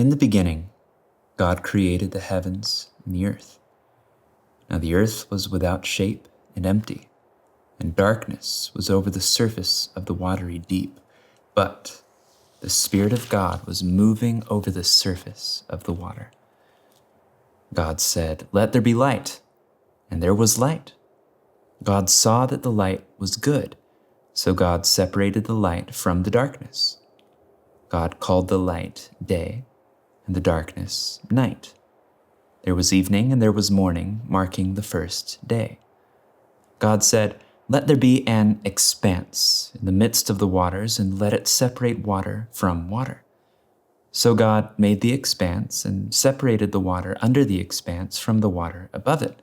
In the beginning, God created the heavens and the earth. Now the earth was without shape and empty, and darkness was over the surface of the watery deep. But the Spirit of God was moving over the surface of the water. God said, "Let there be light," and there was light. God saw that the light was good, so God separated the light from the darkness. God called the light day, and the darkness night. There was evening and there was morning, marking the first day. God said, "Let there be an expanse in the midst of the waters, and let it separate water from water." So God made the expanse and separated the water under the expanse from the water above it.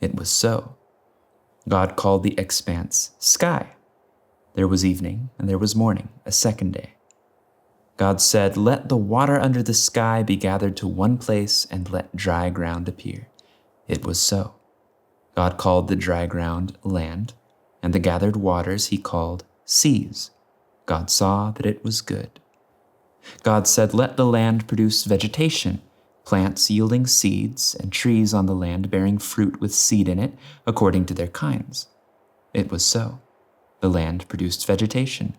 It was so. God called the expanse sky. There was evening and there was morning, a second day. God said, "Let the water under the sky be gathered to one place, and let dry ground appear." It was so. God called the dry ground land, and the gathered waters he called seas. God saw that it was good. God said, "Let the land produce vegetation, plants yielding seeds, and trees on the land bearing fruit with seed in it, according to their kinds." It was so. The land produced vegetation,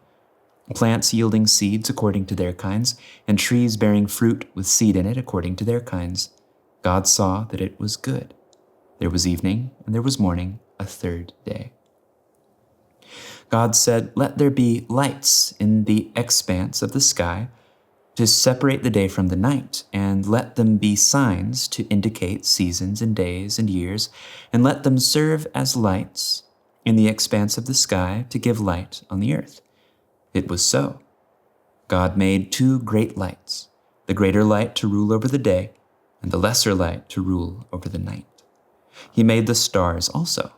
plants yielding seeds according to their kinds, and trees bearing fruit with seed in it according to their kinds. God saw that it was good. There was evening and there was morning, a third day. God said, "Let there be lights in the expanse of the sky to separate the day from the night, and let them be signs to indicate seasons and days and years, and let them serve as lights in the expanse of the sky to give light on the earth." It was so. God made two great lights, the greater light to rule over the day, and the lesser light to rule over the night. He made the stars also.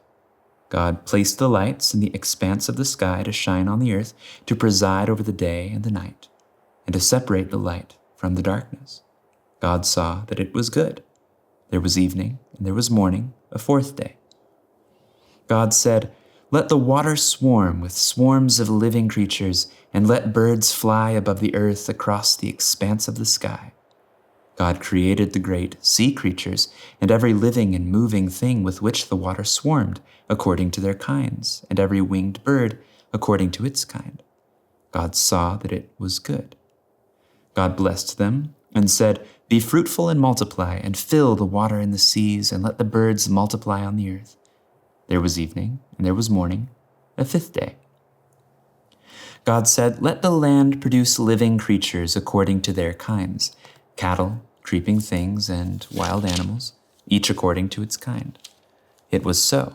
God placed the lights in the expanse of the sky to shine on the earth, to preside over the day and the night, and to separate the light from the darkness. God saw that it was good. There was evening and there was morning, a fourth day. God said, "Let the water swarm with swarms of living creatures, and let birds fly above the earth across the expanse of the sky." God created the great sea creatures and every living and moving thing with which the water swarmed, according to their kinds, and every winged bird according to its kind. God saw that it was good. God blessed them and said, "Be fruitful and multiply, and fill the water in the seas, and let the birds multiply on the earth." There was evening and there was morning, a fifth day. God said, "Let the land produce living creatures according to their kinds, cattle, creeping things, and wild animals, each according to its kind." It was so.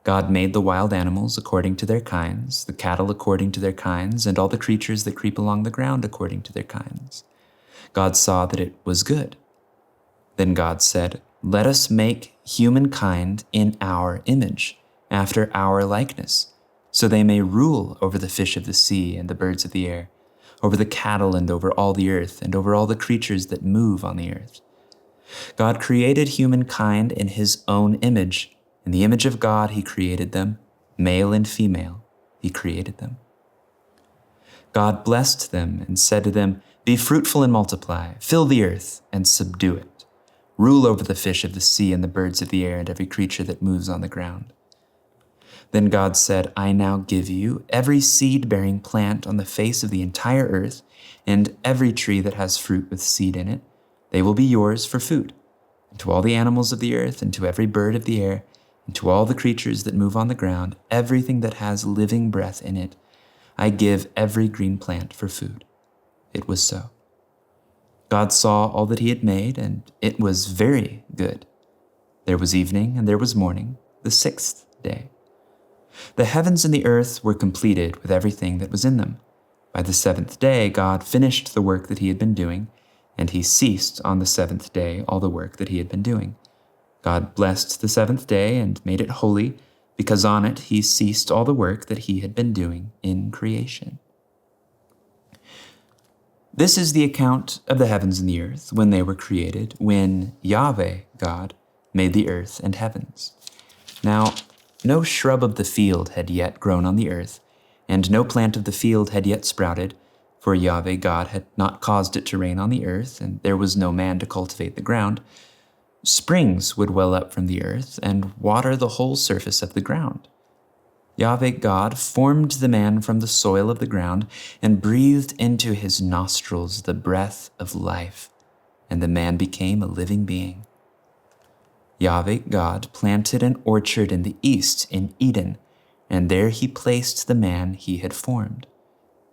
God made the wild animals according to their kinds, the cattle according to their kinds, and all the creatures that creep along the ground according to their kinds. God saw that it was good. Then God said, "Let us make humankind in our image, after our likeness, so they may rule over the fish of the sea and the birds of the air, over the cattle and over all the earth, and over all the creatures that move on the earth." God created humankind in his own image. In the image of God he created them, male and female he created them. God blessed them and said to them, "Be fruitful and multiply, fill the earth and subdue it. Rule over the fish of the sea and the birds of the air and every creature that moves on the ground." Then God said, "I now give you every seed-bearing plant on the face of the entire earth, and every tree that has fruit with seed in it. They will be yours for food. And to all the animals of the earth, and to every bird of the air, and to all the creatures that move on the ground, everything that has living breath in it, I give every green plant for food." It was so. God saw all that he had made, and it was very good. There was evening and there was morning, the sixth day. The heavens and the earth were completed with everything that was in them. By the seventh day, God finished the work that he had been doing, and he ceased on the seventh day all the work that he had been doing. God blessed the seventh day and made it holy, because on it he ceased all the work that he had been doing in creation. This is the account of the heavens and the earth when they were created, when Yahweh, God, made the earth and heavens. Now, no shrub of the field had yet grown on the earth, and no plant of the field had yet sprouted, For Yahweh God had not caused it to rain on the earth, and there was no man to cultivate the ground. Springs would well up from the earth and water the whole surface of the ground. Yahweh God formed the man from the soil of the ground and breathed into his nostrils the breath of life, and the man became a living being. Yahweh God planted an orchard in the east in Eden, and there he placed the man he had formed.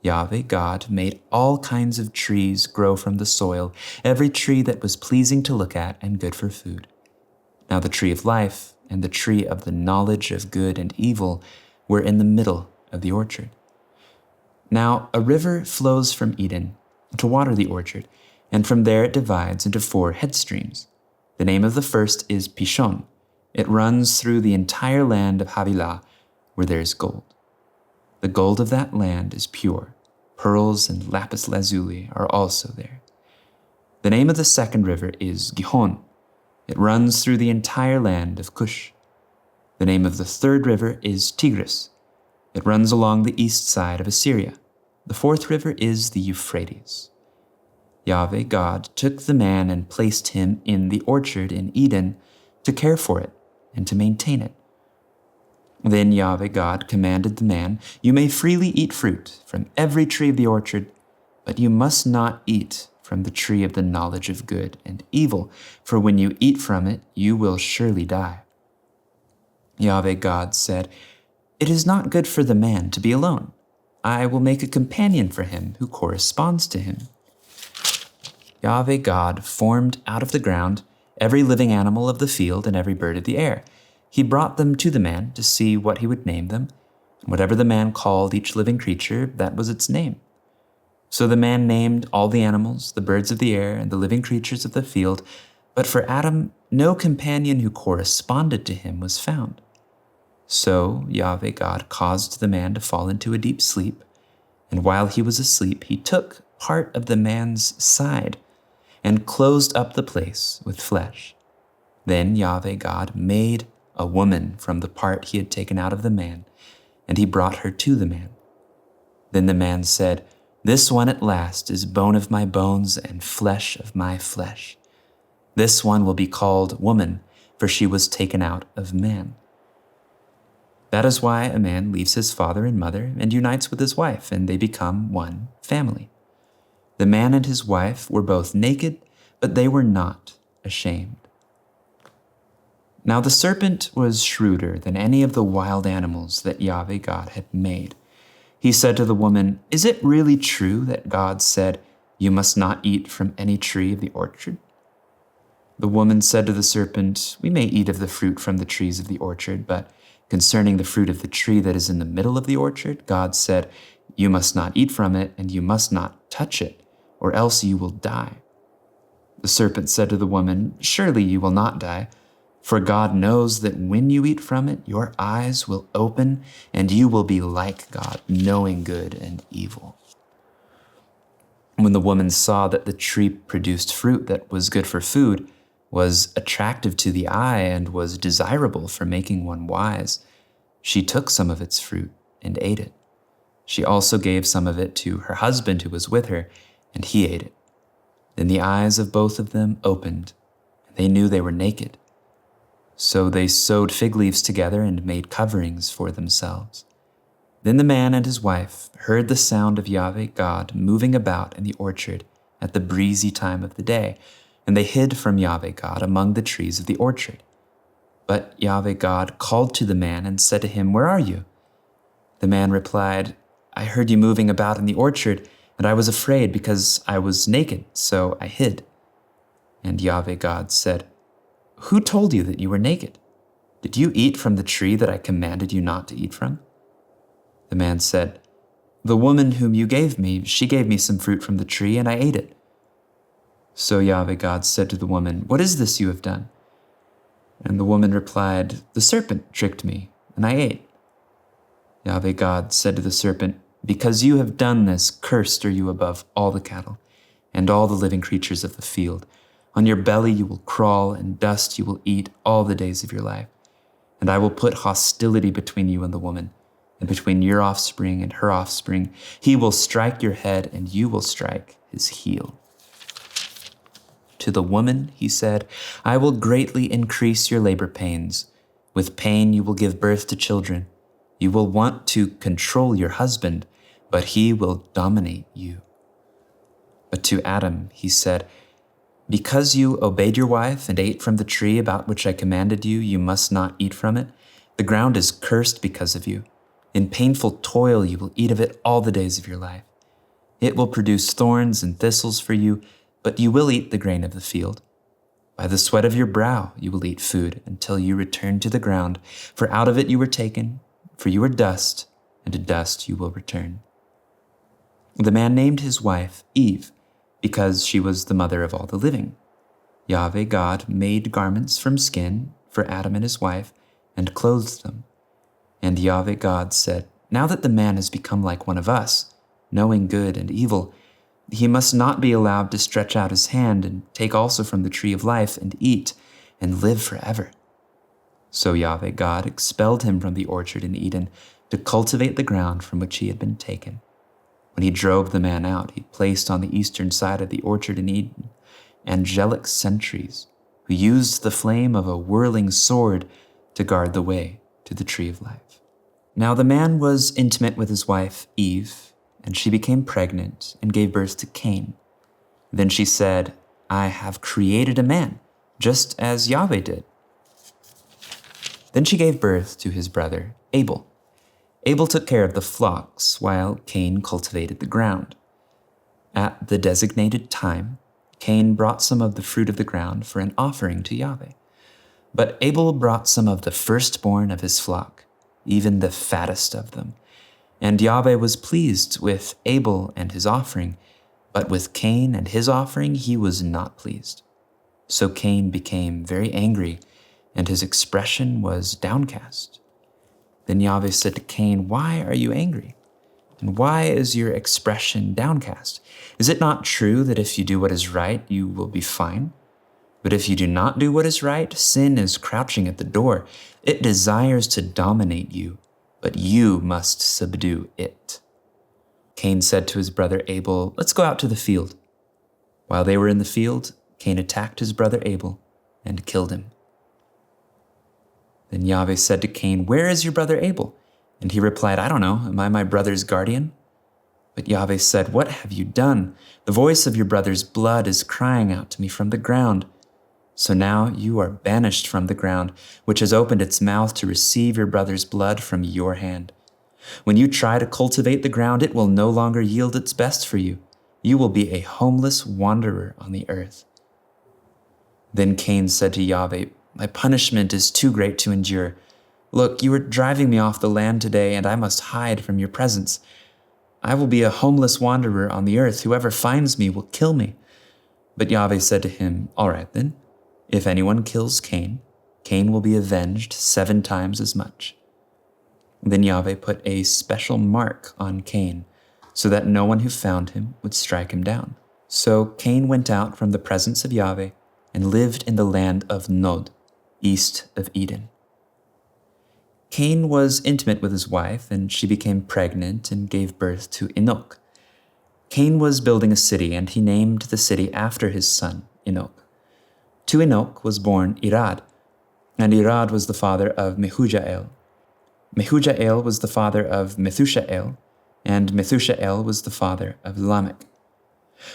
Yahweh God made all kinds of trees grow from the soil, every tree that was pleasing to look at and good for food. Now the tree of life and the tree of the knowledge of good and evil were in the middle of the orchard. Now a river flows from Eden to water the orchard, and from there it divides into 4 head streams. The name of the first is Pishon. It runs through the entire land of Havilah, where there is gold. The gold of that land is pure. Pearls and lapis lazuli are also there. The name of the second river is Gihon. It runs through the entire land of Cush. The name of the third river is Tigris. It runs along the east side of Assyria. The fourth river is the Euphrates. Yahweh God took the man and placed him in the orchard in Eden to care for it and to maintain it. Then Yahweh God commanded the man, "You may freely eat fruit from every tree of the orchard, but you must not eat from the tree of the knowledge of good and evil, for when you eat from it, you will surely die." Yahweh God said, "It is not good for the man to be alone. I will make a companion for him who corresponds to him." Yahweh God formed out of the ground every living animal of the field and every bird of the air. He brought them to the man to see what he would name them. Whatever the man called each living creature, that was its name. So the man named all the animals, the birds of the air, and the living creatures of the field, but for Adam, no companion who corresponded to him was found. So Yahweh God caused the man to fall into a deep sleep, and while he was asleep, he took part of the man's side and closed up the place with flesh. Then Yahweh God made a woman from the part he had taken out of the man, and he brought her to the man. Then the man said, "This one at last is bone of my bones and flesh of my flesh. This one will be called woman, for she was taken out of man." That is why a man leaves his father and mother and unites with his wife, and they become one family. The man and his wife were both naked, but they were not ashamed. Now the serpent was shrewder than any of the wild animals that Yahweh God had made. He said to the woman, "Is it really true that God said, 'You must not eat from any tree of the orchard'?" The woman said to the serpent, "We may eat of the fruit from the trees of the orchard, but concerning the fruit of the tree that is in the middle of the orchard, God said, 'You must not eat from it, and you must not touch it, or else you will die.'" The serpent said to the woman, "Surely you will not die. For God knows that when you eat from it, your eyes will open, and you will be like God, knowing good and evil." When the woman saw that the tree produced fruit that was good for food, was attractive to the eye, and was desirable for making one wise, she took some of its fruit and ate it. She also gave some of it to her husband who was with her, and he ate it. Then the eyes of both of them opened, and they knew they were naked. So they sewed fig leaves together and made coverings for themselves. Then the man and his wife heard the sound of Yahweh God moving about in the orchard at the breezy time of the day, and they hid from Yahweh God among the trees of the orchard. But Yahweh God called to the man and said to him, "Where are you?" The man replied, "I heard you moving about in the orchard, and I was afraid because I was naked, so I hid." And Yahweh God said, "Who told you that you were naked? Did you eat from the tree that I commanded you not to eat from?" The man said, "The woman whom you gave me, she gave me some fruit from the tree, and I ate it." So Yahweh God said to the woman, "What is this you have done?" And the woman replied, "The serpent tricked me, and I ate." Yahweh God said to the serpent, "Because you have done this, cursed are you above all the cattle and all the living creatures of the field. On your belly you will crawl, and dust you will eat all the days of your life. And I will put hostility between you and the woman, and between your offspring and her offspring, he will strike your head and you will strike his heel. To the woman, he said, I will greatly increase your labor pains. With pain you will give birth to children. You will want to control your husband, but he will dominate you. But to Adam, he said, because you obeyed your wife and ate from the tree about which I commanded you, you must not eat from it. The ground is cursed because of you. In painful toil you will eat of it all the days of your life. It will produce thorns and thistles for you, but you will eat the grain of the field. By the sweat of your brow you will eat food until you return to the ground, for out of it you were taken, for you are dust, and to dust you will return. The man named his wife Eve, because she was the mother of all the living. Yahweh God made garments from skin for Adam and his wife, and clothed them. And Yahweh God said, now that the man has become like one of us, knowing good and evil, he must not be allowed to stretch out his hand and take also from the tree of life and eat and live forever. So Yahweh God expelled him from the orchard in Eden to cultivate the ground from which he had been taken. When he drove the man out, he placed on the eastern side of the orchard in Eden angelic sentries who used the flame of a whirling sword to guard the way to the tree of life. Now the man was intimate with his wife Eve, and she became pregnant and gave birth to Cain. Then she said, I have created a man, just as Yahweh did. Then she gave birth to his brother Abel. Abel took care of the flocks, while Cain cultivated the ground. At the designated time, Cain brought some of the fruit of the ground for an offering to Yahweh. But Abel brought some of the firstborn of his flock, even the fattest of them. And Yahweh was pleased with Abel and his offering, but with Cain and his offering he was not pleased. So Cain became very angry, and his expression was downcast. Then Yahweh said to Cain, why are you angry? And why is your expression downcast? Is it not true that if you do what is right, you will be fine? But if you do not do what is right, sin is crouching at the door. It desires to dominate you, but you must subdue it. Cain said to his brother Abel, let's go out to the field. While they were in the field, Cain attacked his brother Abel and killed him. Then Yahweh said to Cain, where is your brother Abel? And he replied, I don't know, am I my brother's guardian? But Yahweh said, what have you done? The voice of your brother's blood is crying out to me from the ground. So now you are banished from the ground, which has opened its mouth to receive your brother's blood from your hand. When you try to cultivate the ground, it will no longer yield its best for you. You will be a homeless wanderer on the earth. Then Cain said to Yahweh, my punishment is too great to endure. Look, you are driving me off the land today, and I must hide from your presence. I will be a homeless wanderer on the earth. Whoever finds me will kill me. But Yahweh said to him, all right then, if anyone kills Cain, Cain will be avenged 7 times as much. Then Yahweh put a special mark on Cain, so that no one who found him would strike him down. So Cain went out from the presence of Yahweh and lived in the land of Nod, east of Eden. Cain was intimate with his wife, and she became pregnant and gave birth to Enoch. Cain was building a city, and he named the city after his son, Enoch. To Enoch was born Irad, and Irad was the father of Mehujael. Mehujael was the father of Methushael, and Methushael was the father of Lamech.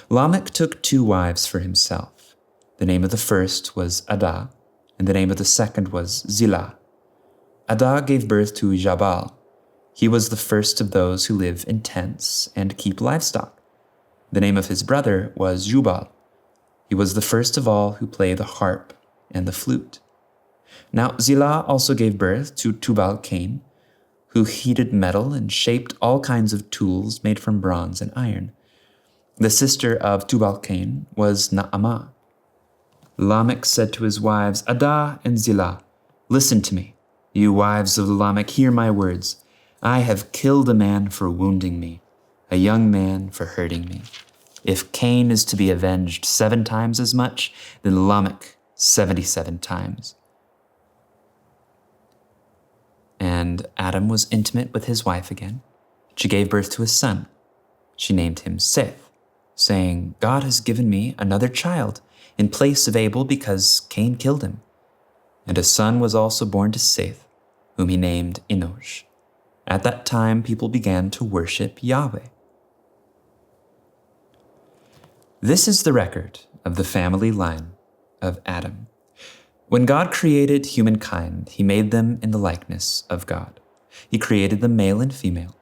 Lamech took 2 wives for himself. The name of the first was Adah, and the name of the second was Zillah. Adah gave birth to Jabal. He was the first of those who live in tents and keep livestock. The name of his brother was Jubal. He was the first of all who play the harp and the flute. Now Zillah also gave birth to Tubal-Cain, who heated metal and shaped all kinds of tools made from bronze and iron. The sister of Tubal-Cain was Naamah. Lamech said to his wives, Adah and Zillah, listen to me. You wives of Lamech, hear my words. I have killed a man for wounding me, a young man for hurting me. If Cain is to be avenged 7 times as much, then Lamech 77 times. And And Adam was intimate with his wife again. She gave birth to a son. She named him Seth, saying, "God has given me another child in place of Abel because Cain killed him." And a son was also born to Seth, whom he named Enosh. At that time, people began to worship Yahweh. This is the record of the family line of Adam. When God created humankind, he made them in the likeness of God. He created them male and female.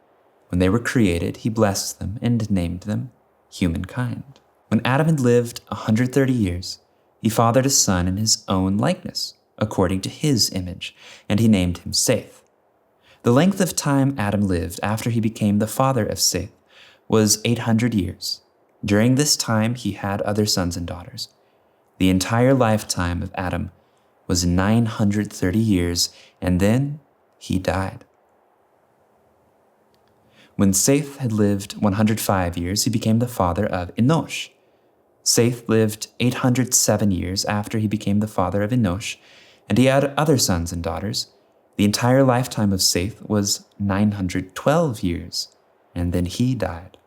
When they were created, he blessed them and named them humankind. When Adam had lived 130 years, he fathered a son in his own likeness, according to his image, and he named him Seth. The length of time Adam lived after he became the father of Seth was 800 years. During this time, he had other sons and daughters. The entire lifetime of Adam was 930 years, and then he died. When Seth had lived 105 years, he became the father of Enosh. Seth lived 807 years after he became the father of Enosh, and he had other sons and daughters. The entire lifetime of Seth was 912 years, and then he died.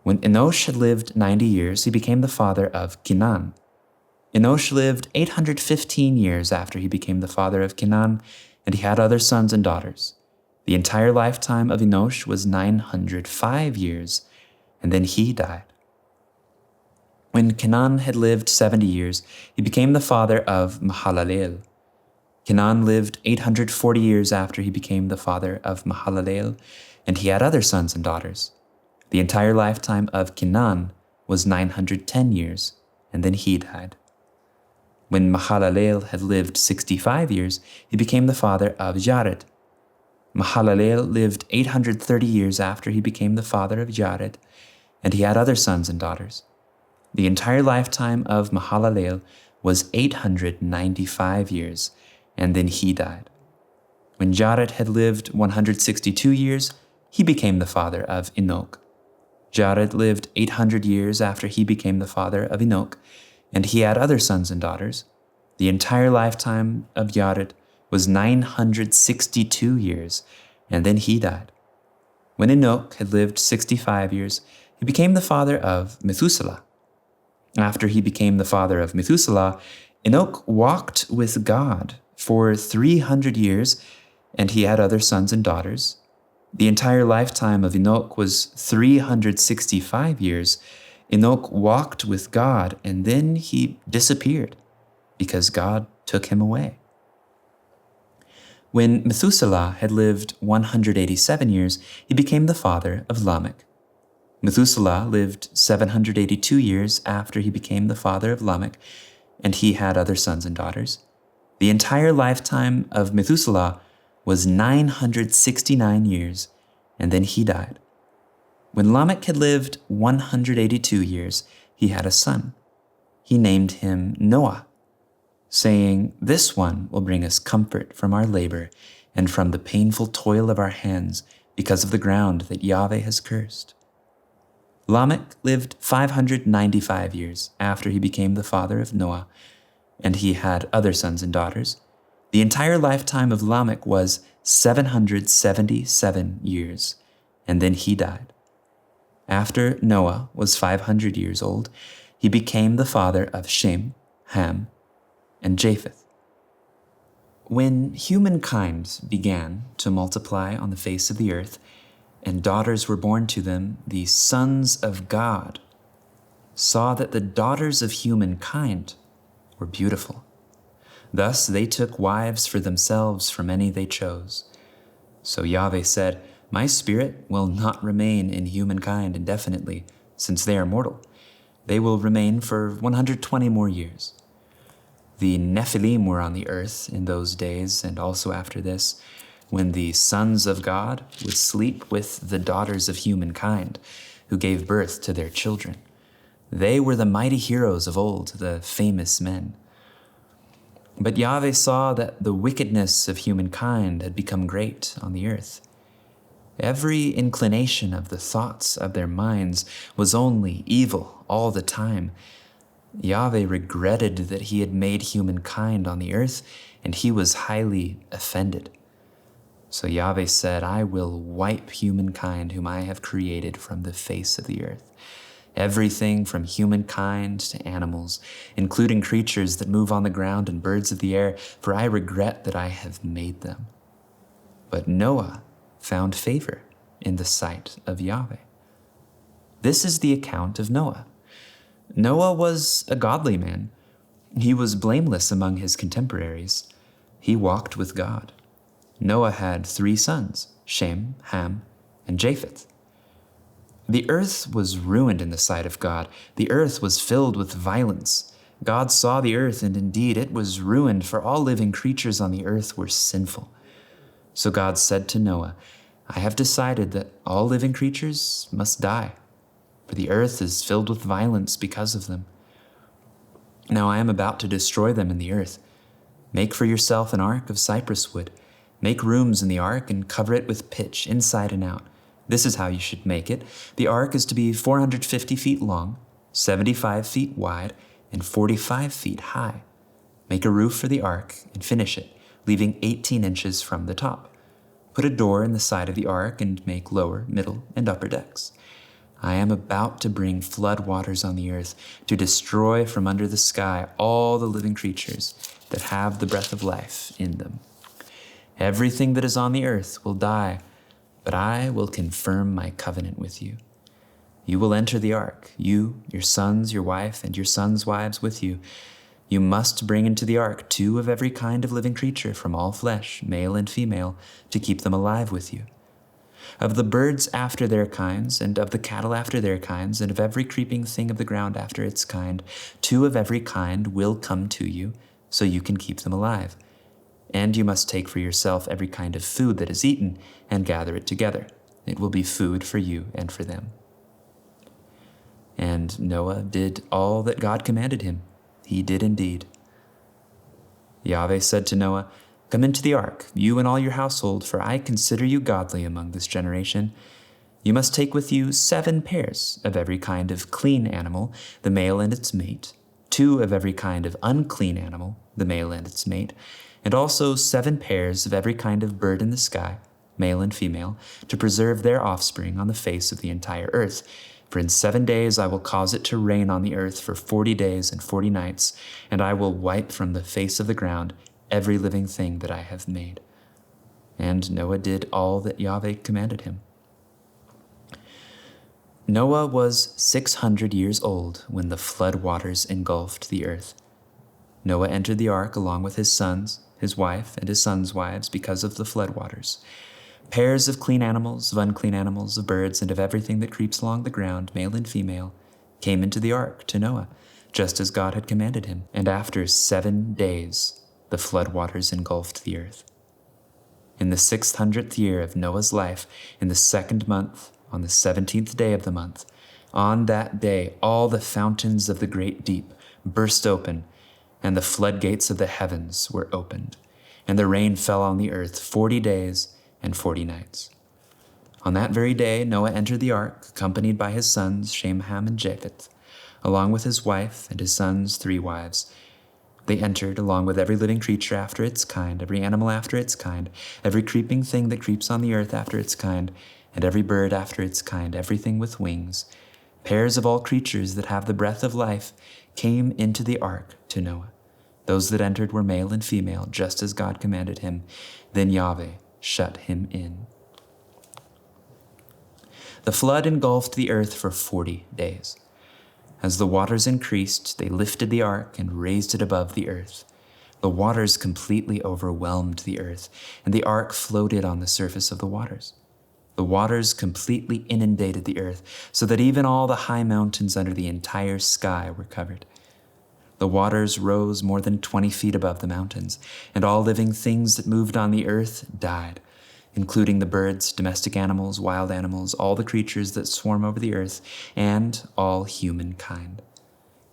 When Enosh had lived 90 years, he became the father of Kenan. Enosh lived 815 years after he became the father of Kenan, and he had other sons and daughters. The entire lifetime of Enosh was 905 years, and then he died. When Kenan had lived 70 years, he became the father of Mahalalel. Kenan lived 840 years after he became the father of Mahalalel, and he had other sons and daughters. The entire lifetime of Kenan was 910 years, and then he died. When Mahalalel had lived 65 years, he became the father of Jared. Mahalalel lived 830 years after he became the father of Jared, and he had other sons and daughters. The entire lifetime of Mahalalel was 895 years, and then he died. When Jared had lived 162 years, he became the father of Enoch. Jared lived 800 years after he became the father of Enoch, and he had other sons and daughters. The entire lifetime of Jared was 962 years, and then he died. When Enoch had lived 65 years, he became the father of Methuselah. After he became the father of Methuselah, Enoch walked with God for 300 years, and he had other sons and daughters. The entire lifetime of Enoch was 365 years. Enoch walked with God, and then he disappeared because God took him away. When Methuselah had lived 187 years, he became the father of Lamech. Methuselah lived 782 years after he became the father of Lamech, and he had other sons and daughters. The entire lifetime of Methuselah was 969 years, and then he died. When Lamech had lived 182 years, he had a son. He named him Noah, saying, "This one will bring us comfort from our labor and from the painful toil of our hands because of the ground that Yahweh has cursed." Lamech lived 595 years after he became the father of Noah, and he had other sons and daughters. The entire lifetime of Lamech was 777 years, and then he died. After Noah was 500 years old, he became the father of Shem, Ham, and Japheth. When humankind began to multiply on the face of the earth, and daughters were born to them, the sons of God saw that the daughters of humankind were beautiful. Thus they took wives for themselves from any they chose. So Yahweh said, "My spirit will not remain in humankind indefinitely, since they are mortal. They will remain for 120 more years." The Nephilim were on the earth in those days, and also after this, when the sons of God would sleep with the daughters of humankind, who gave birth to their children. They were the mighty heroes of old, the famous men. But Yahweh saw that the wickedness of humankind had become great on the earth. Every inclination of the thoughts of their minds was only evil all the time. Yahweh regretted that he had made humankind on the earth, and he was highly offended. So Yahweh said, I will wipe humankind whom I have created from the face of the earth. Everything from humankind to animals, including creatures that move on the ground and birds of the air, for I regret that I have made them. But Noah found favor in the sight of Yahweh. This is the account of Noah. Noah was a godly man. He was blameless among his contemporaries. He walked with God. Noah had 3 sons, Shem, Ham, and Japheth. The earth was ruined in the sight of God. The earth was filled with violence. God saw the earth, and indeed it was ruined, for all living creatures on the earth were sinful. So God said to Noah, I have decided that all living creatures must die, for the earth is filled with violence because of them. Now I am about to destroy them in the earth. Make for yourself an ark of cypress wood. Make rooms in the ark and cover it with pitch inside and out. This is how you should make it. The ark is to be 450 feet long, 75 feet wide, and 45 feet high. Make a roof for the ark and finish it, leaving 18 inches from the top. Put a door in the side of the ark and make lower, middle, and upper decks. I am about to bring flood waters on the earth to destroy from under the sky all the living creatures that have the breath of life in them. Everything that is on the earth will die, but I will confirm my covenant with you. You will enter the ark, you, your sons, your wife, and your sons' wives with you. You must bring into the ark 2 of every kind of living creature from all flesh, male and female, to keep them alive with you. Of the birds after their kinds, and of the cattle after their kinds, and of every creeping thing of the ground after its kind, 2 of every kind will come to you, so you can keep them alive. And you must take for yourself every kind of food that is eaten, and gather it together. It will be food for you and for them. And Noah did all that God commanded him. He did indeed. Yahweh said to Noah, Come into the ark, you and all your household, for I consider you godly among this generation. You must take with you 7 pairs of every kind of clean animal, the male and its mate, 2 of every kind of unclean animal, the male and its mate, and also 7 pairs of every kind of bird in the sky, male and female, to preserve their offspring on the face of the entire earth. For in 7 days I will cause it to rain on the earth for 40 days and 40 nights, and I will wipe from the face of the ground every living thing that I have made. And Noah did all that Yahweh commanded him. Noah was 600 years old when the flood waters engulfed the earth. Noah entered the ark along with his sons, his wife, and his sons' wives because of the floodwaters. Pairs of clean animals, of unclean animals, of birds, and of everything that creeps along the ground, male and female, came into the ark to Noah, just as God had commanded him. And after 7 days, the floodwaters engulfed the earth. In the 600th year of Noah's life, in the 2nd month, on the 17th day of the month, on that day all the fountains of the great deep burst open, and the floodgates of the heavens were opened, and the rain fell on the earth 40 days and 40 nights. On that very day Noah entered the ark, accompanied by his sons Shem, Ham, and Japheth, along with his wife and his sons' 3 wives. They entered along with every living creature after its kind, every animal after its kind, every creeping thing that creeps on the earth after its kind, and every bird after its kind, everything with wings. Pairs of all creatures that have the breath of life came into the ark to Noah. Those that entered were male and female, just as God commanded him. Then Yahweh shut him in. The flood engulfed the earth for 40 days. As the waters increased, they lifted the ark and raised it above the earth. The waters completely overwhelmed the earth, and the ark floated on the surface of the waters. The waters completely inundated the earth, so that even all the high mountains under the entire sky were covered. The waters rose more than 20 feet above the mountains, and all living things that moved on the earth died, including the birds, domestic animals, wild animals, all the creatures that swarm over the earth, and all humankind.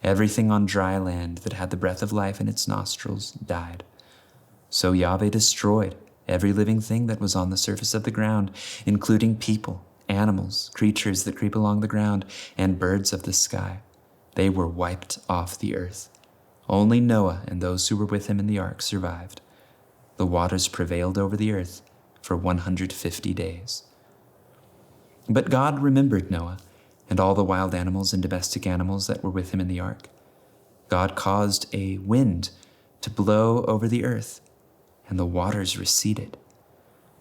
Everything on dry land that had the breath of life in its nostrils died. So Yahweh destroyed every living thing that was on the surface of the ground, including people, animals, creatures that creep along the ground, and birds of the sky. They were wiped off the earth. Only Noah and those who were with him in the ark survived. The waters prevailed over the earth for 150 days. But God remembered Noah and all the wild animals and domestic animals that were with him in the ark. God caused a wind to blow over the earth, and the waters receded.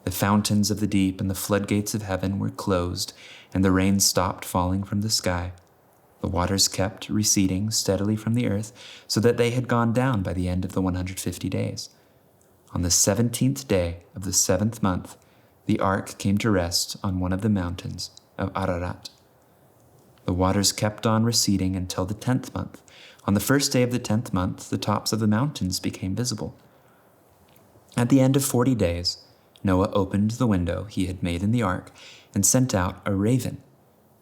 The fountains of the deep and the floodgates of heaven were closed, and the rain stopped falling from the sky. The waters kept receding steadily from the earth, so that they had gone down by the end of the 150 days. On the 17th day of the 7th month, the ark came to rest on one of the mountains of Ararat. The waters kept on receding until the 10th month. On the first day of the 10th month, the tops of the mountains became visible. At the end of 40 days, Noah opened the window he had made in the ark and sent out a raven.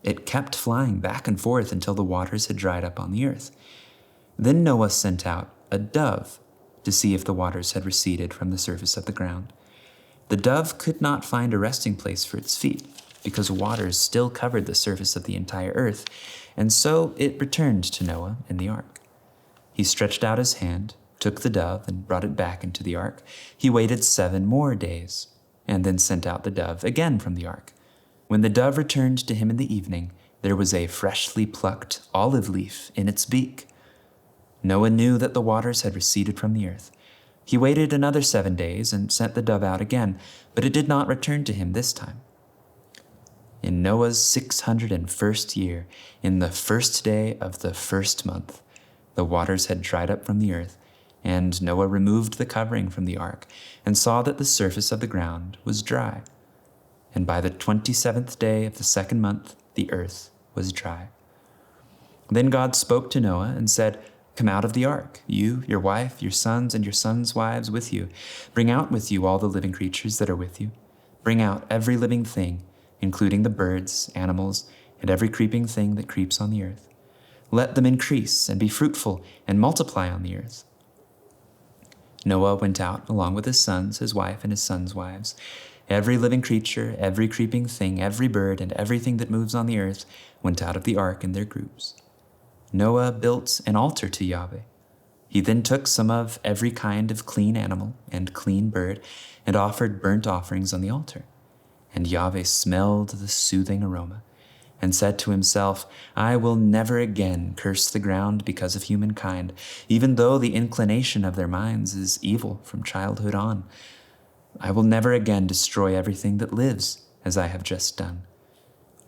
It kept flying back and forth until the waters had dried up on the earth. Then Noah sent out a dove to see if the waters had receded from the surface of the ground. The dove could not find a resting place for its feet, because waters still covered the surface of the entire earth, and so it returned to Noah in the ark. He stretched out his hand, took the dove, and brought it back into the ark. He waited 7 more days, and then sent out the dove again from the ark. When the dove returned to him in the evening, there was a freshly plucked olive leaf in its beak. Noah knew that the waters had receded from the earth. He waited another 7 days and sent the dove out again, but it did not return to him this time. In Noah's 601st year, in the first day of the 1st month, the waters had dried up from the earth, and Noah removed the covering from the ark and saw that the surface of the ground was dry. And by the 27th day of the 2nd month, the earth was dry. Then God spoke to Noah and said, "Come out of the ark, you, your wife, your sons, and your sons' wives with you. Bring out with you all the living creatures that are with you. Bring out every living thing, including the birds, animals, and every creeping thing that creeps on the earth. Let them increase and be fruitful and multiply on the earth." Noah went out along with his sons, his wife, and his sons' wives. Every living creature, every creeping thing, every bird, and everything that moves on the earth went out of the ark in their groups. Noah built an altar to Yahweh. He then took some of every kind of clean animal and clean bird and offered burnt offerings on the altar. And Yahweh smelled the soothing aroma and said to himself, "I will never again curse the ground because of humankind, even though the inclination of their minds is evil from childhood on. I will never again destroy everything that lives, as I have just done.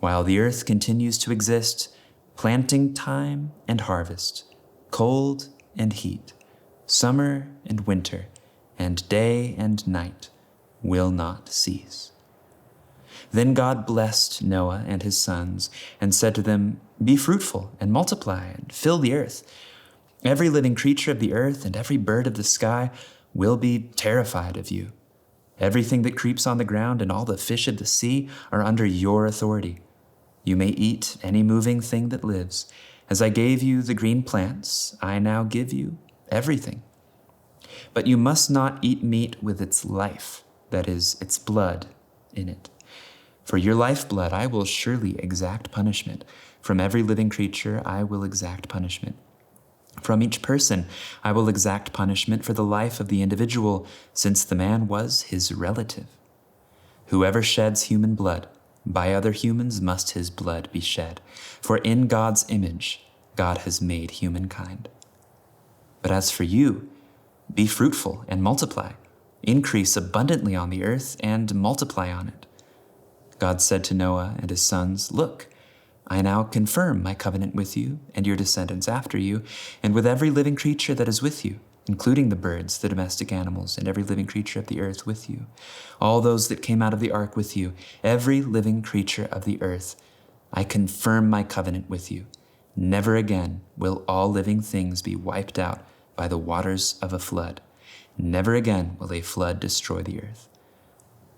While the earth continues to exist, planting time and harvest, cold and heat, summer and winter, and day and night will not cease." Then God blessed Noah and his sons and said to them, "Be fruitful and multiply and fill the earth. Every living creature of the earth and every bird of the sky will be terrified of you. Everything that creeps on the ground and all the fish of the sea are under your authority. You may eat any moving thing that lives. As I gave you the green plants, I now give you everything. But you must not eat meat with its life, that is, its blood in it. For your lifeblood I will surely exact punishment. From every living creature I will exact punishment. From each person I will exact punishment for the life of the individual, since the man was his relative. Whoever sheds human blood, by other humans must his blood be shed. For in God's image God has made humankind. But as for you, be fruitful and multiply. Increase abundantly on the earth and multiply on it." God said to Noah and his sons, "Look, I now confirm my covenant with you and your descendants after you, and with every living creature that is with you, including the birds, the domestic animals, and every living creature of the earth with you. All those that came out of the ark with you, every living creature of the earth, I confirm my covenant with you. Never again will all living things be wiped out by the waters of a flood. Never again will a flood destroy the earth."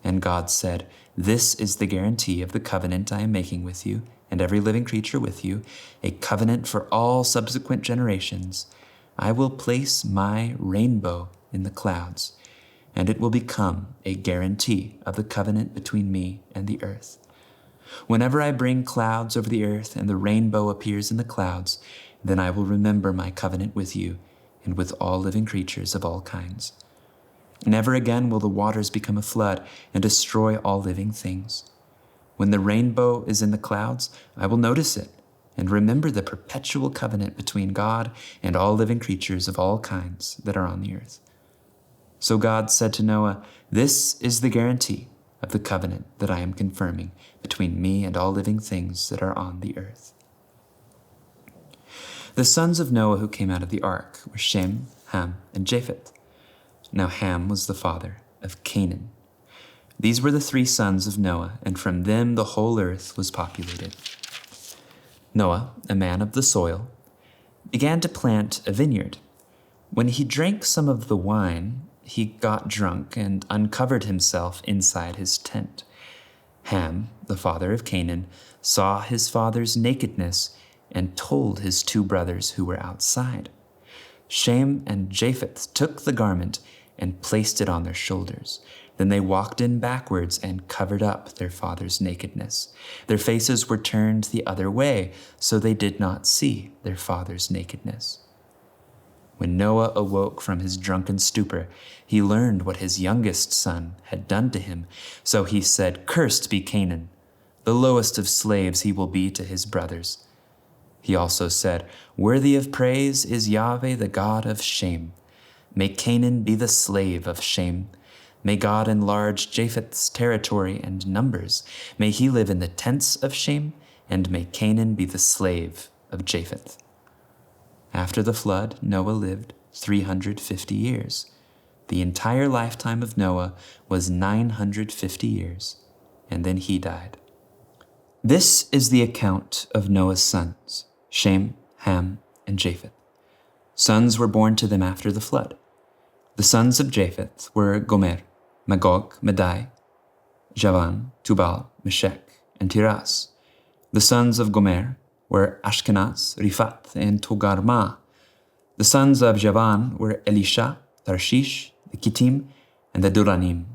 And God said, "This is the guarantee of the covenant I am making with you and every living creature with you, a covenant for all subsequent generations. I will place my rainbow in the clouds, and it will become a guarantee of the covenant between me and the earth. Whenever I bring clouds over the earth and the rainbow appears in the clouds, then I will remember my covenant with you and with all living creatures of all kinds. Never again will the waters become a flood and destroy all living things. When the rainbow is in the clouds, I will notice it and remember the perpetual covenant between God and all living creatures of all kinds that are on the earth. So God said to Noah, "This is the guarantee of the covenant that I am confirming between me and all living things that are on the earth." The sons of Noah who came out of the ark were Shem, Ham, and Japheth. Now Ham was the father of Canaan. These were the three sons of Noah, and from them the whole earth was populated. Noah, a man of the soil, began to plant a vineyard. When he drank some of the wine, he got drunk and uncovered himself inside his tent. Ham, the father of Canaan, saw his father's nakedness and told his two brothers who were outside. Shem and Japheth took the garment and placed it on their shoulders. Then they walked in backwards and covered up their father's nakedness. Their faces were turned the other way, so they did not see their father's nakedness. When Noah awoke from his drunken stupor, he learned what his youngest son had done to him. So he said, "Cursed be Canaan. The lowest of slaves he will be to his brothers." He also said, "Worthy of praise is Yahweh, the God of Shem. May Canaan be the slave of Shem. May God enlarge Japheth's territory and numbers. May he live in the tents of Shem, and may Canaan be the slave of Japheth." After the flood, Noah lived 350 years. The entire lifetime of Noah was 950 years, and then he died. This is the account of Noah's sons, Shem, Ham, and Japheth. Sons were born to them after the flood. The sons of Japheth were Gomer, Magog, Madai, Javan, Tubal, Meshech, and Tiras. The sons of Gomer were Ashkenaz, Riphat, and Togarmah. The sons of Javan were Elisha, Tarshish, the Kittim, and the Duranim.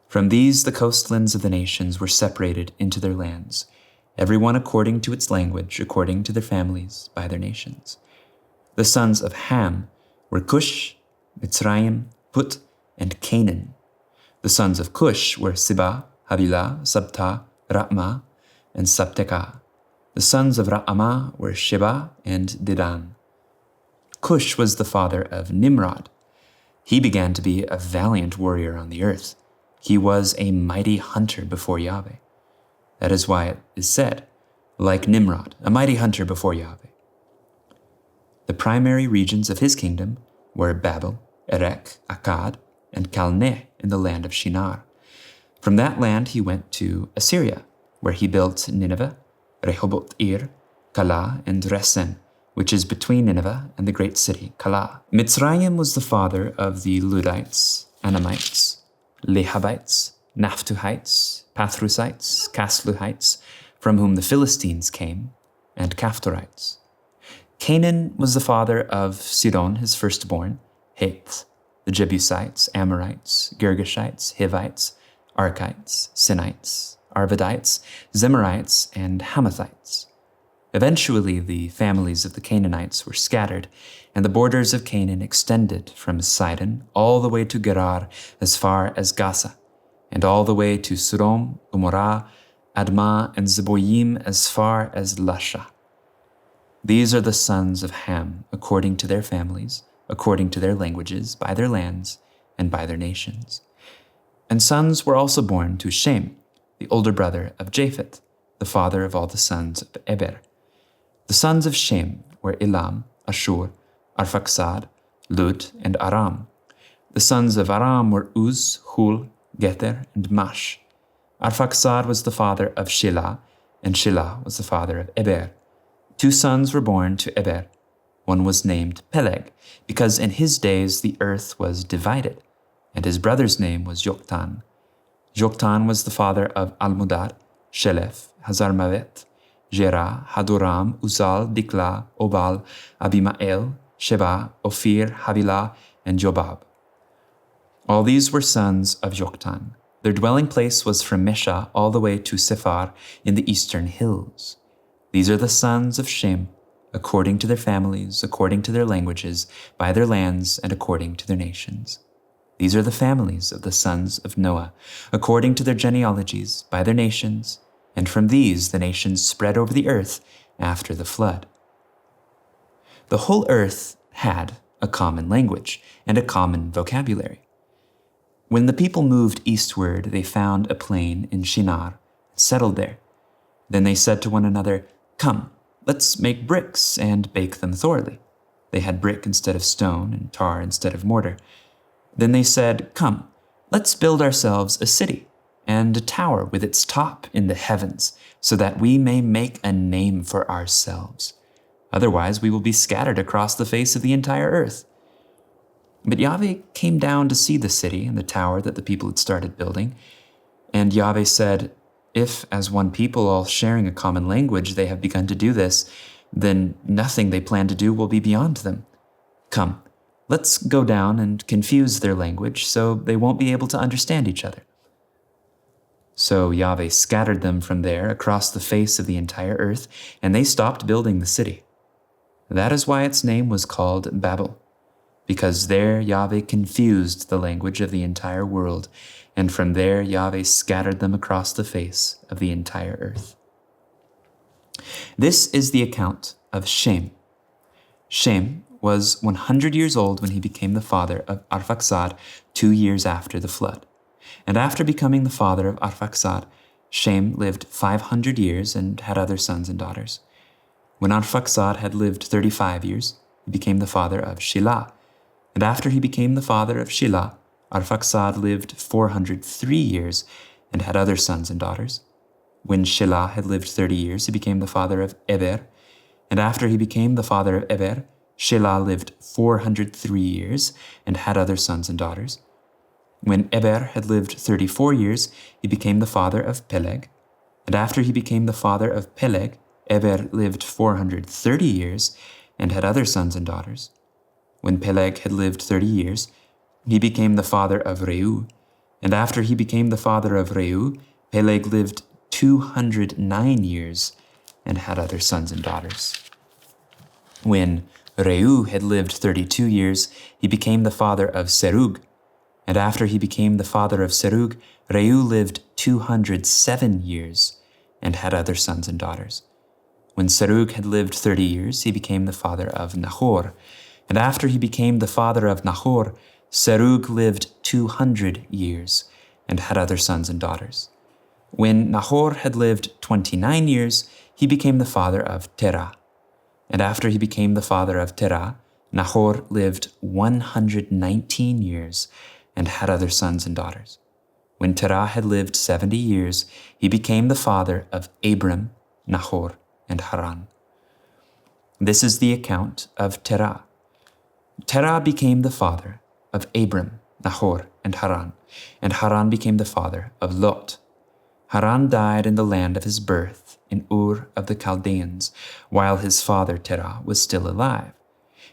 From these the coastlands of the nations were separated into their lands, every one according to its language, according to their families, by their nations. The sons of Ham were Cush, Mitzrayim, Put, and Canaan. The sons of Cush were Siba, Havilah, Sabta, Rapma, and Sabteka. The sons of Ra'amah were Sheba and Dedan. Cush was the father of Nimrod. He began to be a valiant warrior on the earth. He was a mighty hunter before Yahweh. That is why it is said, like Nimrod, a mighty hunter before Yahweh. The primary regions of his kingdom were Babel, Erech, Akkad, and Calneh in the land of Shinar. From that land he went to Assyria, where he built Nineveh, Rehoboth-ir, Calah, and Resen, which is between Nineveh and the great city, Calah. Mitzrayim was the father of the Ludites, Anamites, Lehabites, Naphtuhites, Pathrusites, Casluhites, from whom the Philistines came, and Caphtorites. Canaan was the father of Sidon, his firstborn, Heth, the Jebusites, Amorites, Girgashites, Hivites, Archites, Sinites, Arvadites, Zemarites, and Hamathites. Eventually, the families of the Canaanites were scattered, and the borders of Canaan extended from Sidon all the way to Gerar as far as Gaza, and all the way to Sodom, Gomorrah, Admah, and Zeboyim as far as Lasha. These are the sons of Ham, according to their families, according to their languages, by their lands, and by their nations. And sons were also born to Shem, the older brother of Japheth, the father of all the sons of Eber. The sons of Shem were Elam, Ashur, Arphaxad, Lud, and Aram. The sons of Aram were Uz, Hul, Gether, and Mash. Arphaxad was the father of Shelah, and Shelah was the father of Eber. 2 sons were born to Eber. One was named Peleg, because in his days the earth was divided, and his brother's name was Joktan. Joktan was the father of Almodad, Shelef, Hazarmavet, Jerah, Hadoram, Uzal, Dikla, Obal, Abimael, Sheba, Ophir, Havilah, and Jobab. All these were sons of Joktan. Their dwelling place was from Mesha all the way to Sephar in the eastern hills. These are the sons of Shem, according to their families, according to their languages, by their lands, and according to their nations. These are the families of the sons of Noah, according to their genealogies, by their nations, and from these the nations spread over the earth after the flood. The whole earth had a common language and a common vocabulary. When the people moved eastward, they found a plain in Shinar and settled there. Then they said to one another, "Come, let's make bricks and bake them thoroughly." They had brick instead of stone and tar instead of mortar. Then they said, "Come, let's build ourselves a city and a tower with its top in the heavens, so that we may make a name for ourselves. Otherwise we will be scattered across the face of the entire earth." But Yahweh came down to see the city and the tower that the people had started building. And Yahweh said, "If, as one people, all sharing a common language, they have begun to do this, then nothing they plan to do will be beyond them. Come, let's go down and confuse their language so they won't be able to understand each other." So Yahweh scattered them from there across the face of the entire earth, and they stopped building the city. That is why its name was called Babel, because there Yahweh confused the language of the entire world, and from there Yahweh scattered them across the face of the entire earth. This is the account of Shem. Shem was 100 years old when he became the father of Arphaxad 2 years after the flood. And after becoming the father of Arphaxad, Shem lived 500 years and had other sons and daughters. When Arphaxad had lived 35 years, he became the father of Shelah. And after he became the father of Shelah, Arphaxad lived 403 years and had other sons and daughters. When Shelah had lived 30 years, he became the father of Eber. And after he became the father of Eber, Shelah lived 403 years and had other sons and daughters. When Eber had lived 34 years, he became the father of Peleg. And after he became the father of Peleg, Eber lived 430 years and had other sons and daughters. When Peleg had lived 30 years, he became the father of Reu. And after he became the father of Reu, Peleg lived 209 years and had other sons and daughters. When Reu had lived 32 years, he became the father of Serug. And after he became the father of Serug, Reu lived 207 years and had other sons and daughters. When Serug had lived 30 years, he became the father of Nahor. And after he became the father of Nahor, Serug lived 200 years and had other sons and daughters. When Nahor had lived 29 years, he became the father of Terah. And after he became the father of Terah, Nahor lived 119 years and had other sons and daughters. When Terah had lived 70 years, he became the father of Abram, Nahor, and Haran. This is the account of Terah. Terah became the father of Abram, Nahor, and Haran became the father of Lot. Haran died in the land of his birth, in Ur of the Chaldeans, while his father Terah was still alive.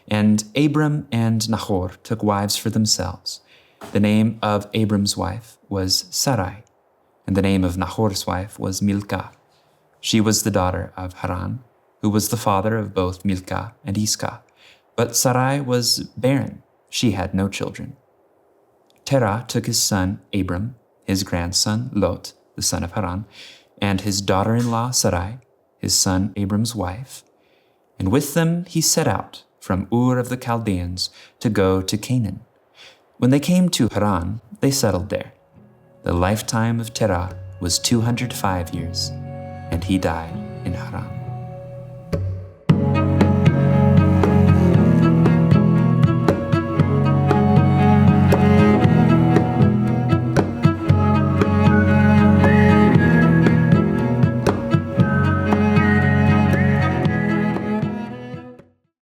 And Abram and Nahor took wives for themselves. The name of Abram's wife was Sarai, and the name of Nahor's wife was Milcah. She was the daughter of Haran, who was the father of both Milcah and Iscah. But Sarai was barren. She had no children. Terah took his son Abram, his grandson Lot, the son of Haran, and his daughter-in-law Sarai, his son Abram's wife, and with them he set out from Ur of the Chaldeans to go to Canaan. When they came to Haran, they settled there. The lifetime of Terah was 205 years, and he died in Haran.